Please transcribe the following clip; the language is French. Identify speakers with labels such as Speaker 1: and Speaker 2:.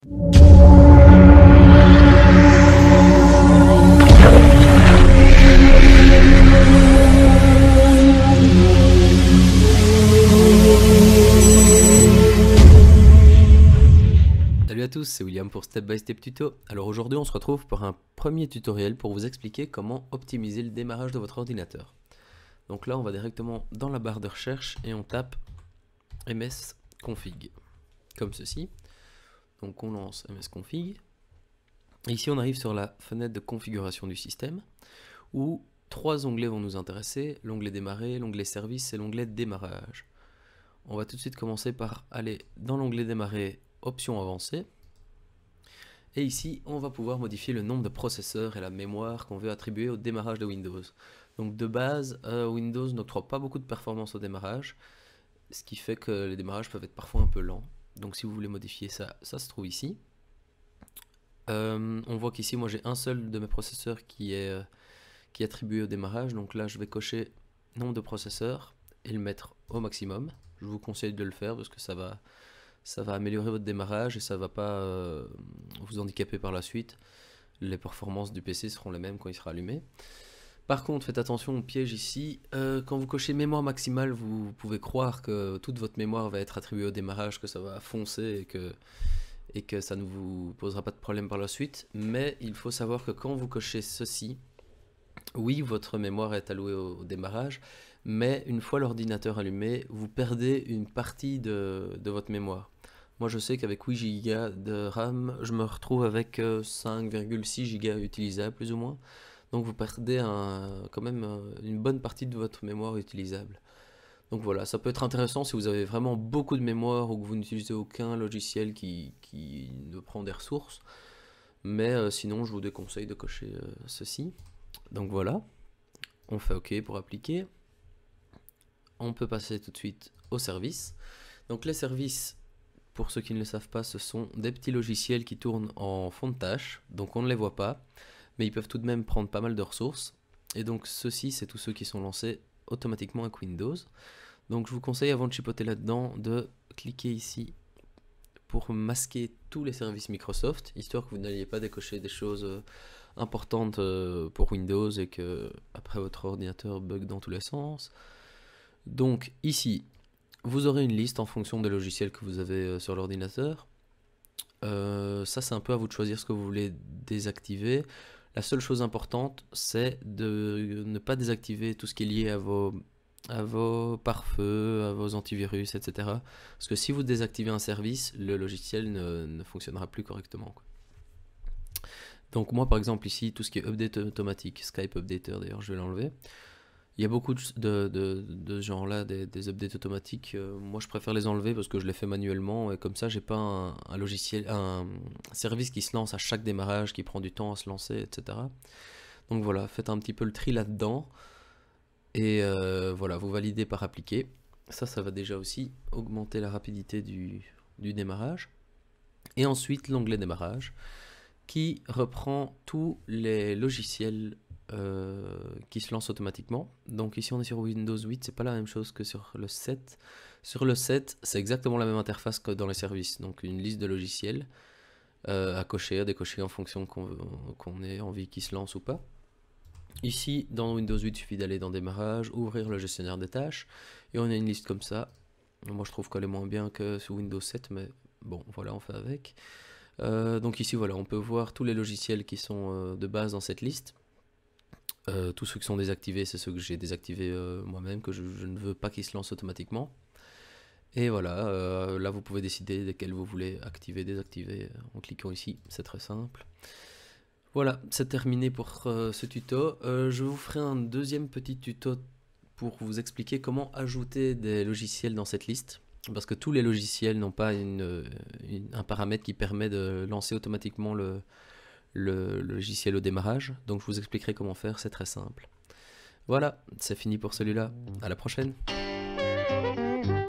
Speaker 1: Salut à tous, c'est William pour Step by Step Tuto. Alors aujourd'hui on se retrouve pour un premier tutoriel pour vous expliquer comment optimiser le démarrage de votre ordinateur. Donc là on va directement dans la barre de recherche et on tape msconfig, comme ceci. Donc on lance msconfig. Et ici on arrive sur la fenêtre de configuration du système, où trois onglets vont nous intéresser, l'onglet démarrer, l'onglet service et l'onglet démarrage. On va tout de suite commencer par aller dans l'onglet démarrer, options avancées. Et ici, on va pouvoir modifier le nombre de processeurs et la mémoire qu'on veut attribuer au démarrage de Windows. Donc de base, Windows n'octroie pas beaucoup de performance au démarrage, ce qui fait que les démarrages peuvent être parfois un peu lents. Donc si vous voulez modifier ça, ça se trouve ici. On voit qu'ici, moi j'ai un seul de mes processeurs qui est attribué au démarrage. Donc là, je vais cocher nombre de processeurs et le mettre au maximum. Je vous conseille de le faire parce que ça va améliorer votre démarrage et ça va pas vous handicaper par la suite. Les performances du PC seront les mêmes quand il sera allumé. Par contre, faites attention au piège ici. Quand vous cochez mémoire maximale, vous pouvez croire que toute votre mémoire va être attribuée au démarrage, que ça va foncer et que ça ne vous posera pas de problème par la suite. Mais il faut savoir que quand vous cochez ceci, oui, votre mémoire est allouée au démarrage, mais une fois l'ordinateur allumé, vous perdez une partie de votre mémoire. Moi je sais qu'avec 8 Go de RAM, je me retrouve avec 5,6 Go utilisables plus ou moins. Donc vous perdez quand même une bonne partie de votre mémoire utilisable. Donc voilà, ça peut être intéressant si vous avez vraiment beaucoup de mémoire ou que vous n'utilisez aucun logiciel qui ne prend des ressources. Mais sinon je vous déconseille de cocher ceci. Donc voilà, on fait OK pour appliquer. On peut passer tout de suite aux services. Donc les services, pour ceux qui ne le savent pas, ce sont des petits logiciels qui tournent en fond de tâche. Donc on ne les voit pas, mais ils peuvent tout de même prendre pas mal de ressources. Et donc ceux-ci, c'est tous ceux qui sont lancés automatiquement avec Windows. Donc je vous conseille, avant de chipoter là-dedans, de cliquer ici pour masquer tous les services Microsoft, histoire que vous n'alliez pas décocher des choses importantes pour Windows et que après votre ordinateur bug dans tous les sens. Donc ici, vous aurez une liste en fonction des logiciels que vous avez sur l'ordinateur. Ça c'est un peu à vous de choisir ce que vous voulez désactiver. La seule chose importante, c'est de ne pas désactiver tout ce qui est lié à vos pare-feux, à vos antivirus, etc. Parce que si vous désactivez un service, le logiciel ne fonctionnera plus correctement, quoi. Donc moi par exemple ici, tout ce qui est update automatique, Skype Updater d'ailleurs, je vais l'enlever. Il y a beaucoup de ce genre-là, des updates automatiques. Moi, je préfère les enlever parce que je les fais manuellement et comme ça, j'ai pas un logiciel, un service qui se lance à chaque démarrage, qui prend du temps à se lancer, etc. Donc voilà, faites un petit peu le tri là-dedans et voilà, vous validez par appliquer. Ça va déjà aussi augmenter la rapidité du démarrage. Et ensuite, l'onglet démarrage qui reprend tous les logiciels qui se lance automatiquement. Donc ici on est sur Windows 8, c'est pas la même chose que sur le 7. Sur le 7, c'est exactement la même interface que dans les services. Donc une liste de logiciels à cocher, à décocher en fonction qu'on ait envie qu'ils se lance ou pas. Ici, dans Windows 8, il suffit d'aller dans Démarrage, ouvrir le gestionnaire des tâches, et on a une liste comme ça. Moi je trouve qu'elle est moins bien que sur Windows 7, mais bon, voilà, on fait avec. Donc ici, voilà, on peut voir tous les logiciels qui sont de base dans cette liste. Tous ceux qui sont désactivés, c'est ceux que j'ai désactivés moi-même, que je ne veux pas qu'ils se lancent automatiquement. Et voilà, là vous pouvez décider desquels vous voulez activer, désactiver en cliquant ici, c'est très simple. Voilà, c'est terminé pour ce tuto. Je vous ferai un deuxième petit tuto pour vous expliquer comment ajouter des logiciels dans cette liste. Parce que tous les logiciels n'ont pas un paramètre qui permet de lancer automatiquement le logiciel au démarrage, donc je vous expliquerai comment faire, c'est très simple. Voilà, c'est fini pour celui-là, à la prochaine.